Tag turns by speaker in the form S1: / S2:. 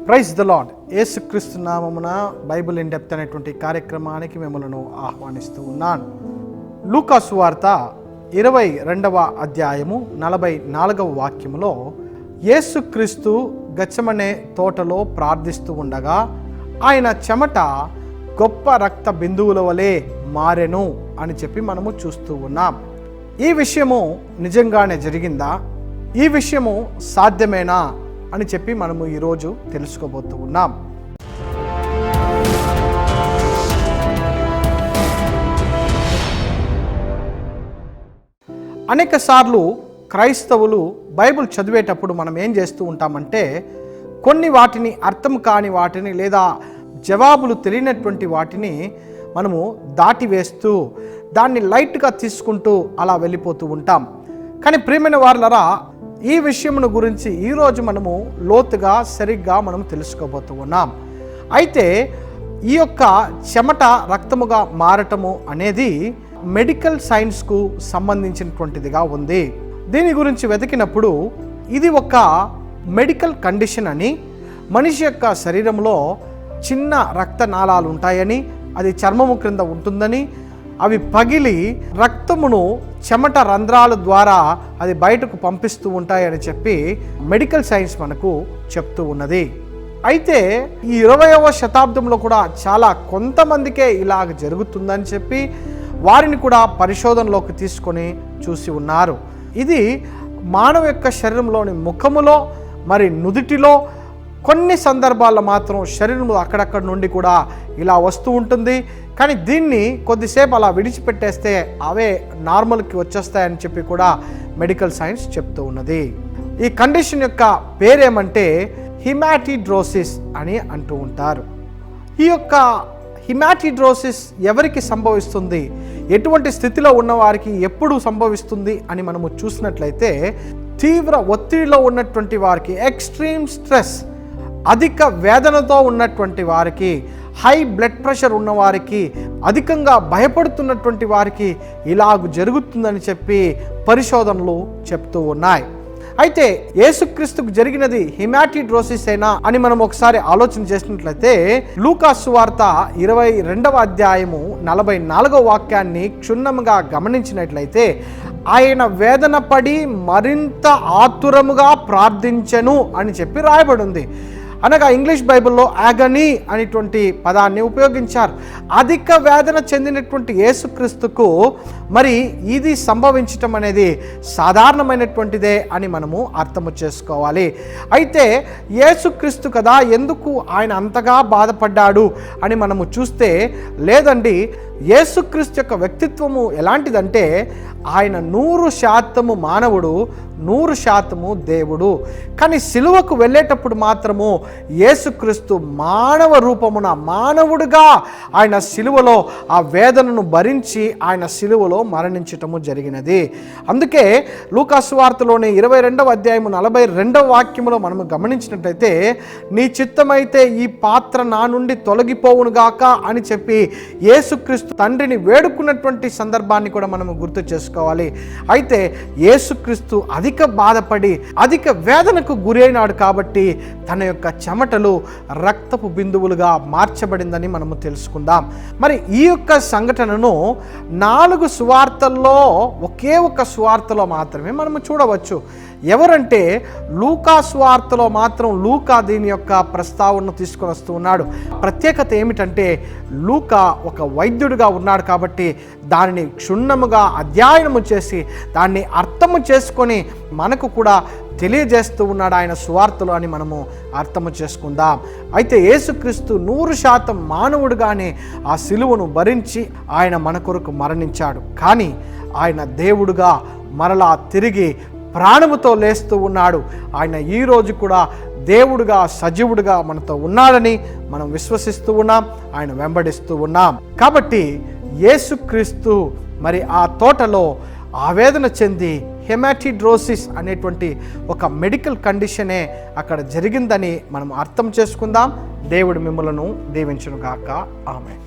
S1: Praise the lord. యేసుక్రీస్తు నామమున Bible in depth అనేటువంటి కార్యక్రమానికి మిమ్మల్ని ఆహ్వానిస్తూ ఉన్నాను. లూకా సువార్త 22వ అధ్యాయము 44వ వాక్యములో యేసుక్రీస్తు గెత్సెమనే తోటలో ప్రార్థిస్తూ ఉండగా ఆయన చెమట గొప్ప రక్త బిందువుల వలె మారెను అని చెప్పి మనము చూస్తూ ఉన్నాం. ఈ విషయము నిజంగానే జరిగిందా? ఈ విషయము సాధ్యమేనా అని చెప్పి మనము ఈరోజు తెలుసుకోబోతూ ఉన్నాం. అనేక సార్లు క్రైస్తవులు బైబిల్ చదివేటప్పుడు మనం ఏం చేస్తూ ఉంటామంటే కొన్ని వాటిని అర్థం కాని వాటిని లేదా జవాబులు తెలియనటువంటి వాటిని మనము దాటివేస్తూ దాన్ని లైట్గా తీసుకుంటూ అలా వెళ్ళిపోతూ ఉంటాం. కానీ ప్రియమైన వారలారా, ఈ విషయమును గురించి ఈరోజు మనము లోతుగా సరిగ్గా మనం తెలుసుకోబోతూ ఉన్నాం. అయితే ఈ యొక్క చెమట రక్తముగా మారటము అనేది మెడికల్ సైన్స్కు సంబంధించినటువంటిదిగా ఉంది. దీని గురించి వెతికినప్పుడు ఇది ఒక మెడికల్ కండిషన్ అని, మనిషి యొక్క శరీరంలో చిన్న రక్తనాళాలు ఉంటాయని, అది చర్మము క్రింద ఉంటుందని, అవి పగిలి రక్తమును చెమట రంధ్రాల ద్వారా అది బయటకు పంపిస్తూ ఉంటాయని చెప్పి మెడికల్ సైన్స్ మనకు చెప్తూ ఉన్నది. అయితే ఈ 20వ శతాబ్దంలో కూడా చాలా కొంతమందికే ఇలాగ జరుగుతుందని చెప్పి వారిని కూడా పరిశోధనలోకి తీసుకొని చూసి ఉన్నారు. ఇది మానవ యొక్క శరీరంలోని ముఖములో మరి నుదిటిలో కొన్ని సందర్భాల్లో మాత్రం శరీరంలో అక్కడక్కడ నుండి కూడా ఇలా వస్తూ ఉంటుంది. కానీ దీన్ని కొద్దిసేపు అలా విడిచిపెట్టేస్తే అవే నార్మల్కి వచ్చేస్తాయని చెప్పి కూడా మెడికల్ సైన్స్ చెప్తూ ఉన్నది. ఈ కండిషన్ యొక్క పేరేమంటే హిమాటిడ్రోసిస్ అని అంటూ ఉంటారు. ఈ యొక్క హిమాటిడ్రోసిస్ ఎవరికి సంభవిస్తుంది, ఎటువంటి స్థితిలో ఉన్నవారికి ఎప్పుడు సంభవిస్తుంది అని మనము చూసినట్లయితే తీవ్ర ఒత్తిడిలో ఉన్నటువంటి వారికి, ఎక్స్ట్రీమ్ స్ట్రెస్, అధిక వేదనతో ఉన్నటువంటి వారికి, హై బ్లడ్ ప్రెషర్ ఉన్నవారికి, అధికంగా భయపడుతున్నటువంటి వారికి ఇలాగ జరుగుతుందని చెప్పి పరిశోధనలు చెప్తూ ఉన్నాయి. అయితే యేసుక్రీస్తుకు జరిగినది హిమాటిడ్రోసిస్ అయినా అని మనం ఒకసారి ఆలోచన చేసినట్లయితే లూకా సువార్త 22వ అధ్యాయము 44వ వాక్యాన్ని క్షుణ్ణంగా గమనించినట్లయితే ఆయన వేదన పడి మరింత ఆతురముగా ప్రార్థించెను అని చెప్పి రాయబడి ఉంది. అనగా ఇంగ్లీష్ బైబిల్లో యాగనీ అనేటువంటి పదాన్ని ఉపయోగించారు. అధిక వేదన చెందినటువంటి యేసుక్రీస్తుకు మరి ఇది సంభవించటం అనేది సాధారణమైనటువంటిదే అని మనము అర్థము చేసుకోవాలి. అయితే యేసుక్రీస్తు కదా, ఎందుకు ఆయన అంతగా బాధపడ్డాడు అని మనము చూస్తే, లేదండి, యేసుక్రీస్తు యొక్క వ్యక్తిత్వము ఎలాంటిదంటే ఆయన 100% మానవుడు, 100% దేవుడు. కానీ సిలువకు వెళ్ళేటప్పుడు మాత్రము యేసుక్రీస్తు మానవ రూపమున మానవుడిగా ఆయన సిలువలో ఆ వేదనను భరించి ఆయన సిలువలో మరణించటము జరిగినది. అందుకే లూకా సువార్తలోని 22వ అధ్యాయము 42వ వాక్యములో మనము గమనించినట్లయితే నీ చిత్తమైతే ఈ పాత్ర నా నుండి తొలగిపోవునుగాక అని చెప్పి యేసుక్రీస్తు తండ్రిని వేడుకున్నటువంటి సందర్భాన్ని కూడా మనము గుర్తు చేసుకోవాలి. అయితే యేసుక్రీస్తు అధిక బాధపడి అధిక వేదనకు గురైనాడు కాబట్టి తన యొక్క చెమటలు రక్తపు బిందువులుగా మార్చబడిందని మనము తెలుసుకుందాం. మరి ఈ యొక్క సంఘటనను 4 సువార్తల్లో ఒకే ఒక సువార్తలో మాత్రమే మనము చూడవచ్చు. ఎవరంటే లూకా సువార్తలో మాత్రం లూకా దీని యొక్క ప్రస్తావనను తీసుకొని వస్తూ ఉన్నాడు. ప్రత్యేకత ఏమిటంటే లూకా ఒక వైద్యుడిగా ఉన్నాడు కాబట్టి దానిని క్షుణ్ణముగా అధ్యయనము చేసి దాన్ని అర్థము చేసుకొని మనకు కూడా తెలియజేస్తూ ఉన్నాడు ఆయన సువార్తలు అని మనము అర్థము చేసుకుందాం. అయితే యేసుక్రీస్తు 100% మానవుడిగానే ఆ సిలువను భరించి ఆయన మన కొరకు మరణించాడు. కానీ ఆయన దేవుడుగా మరలా తిరిగి ప్రాణముతో లేస్తూ ఉన్నాడు. ఆయన ఈరోజు కూడా దేవుడుగా సజీవుడిగా మనతో ఉన్నాడని మనం విశ్వసిస్తూ ఉన్నాం, ఆయన వెంబడిస్తూ ఉన్నాం. కాబట్టి యేసుక్రీస్తు మరి ఆ తోటలో ఆవేదన చెంది హెమాటిడ్రోసిస్ అనేటువంటి ఒక మెడికల్ కండిషనే అక్కడ జరిగిందని మనం అర్థం చేసుకుందాం. దేవుడు మిమ్మలను దీవించును గాక. ఆమేన్.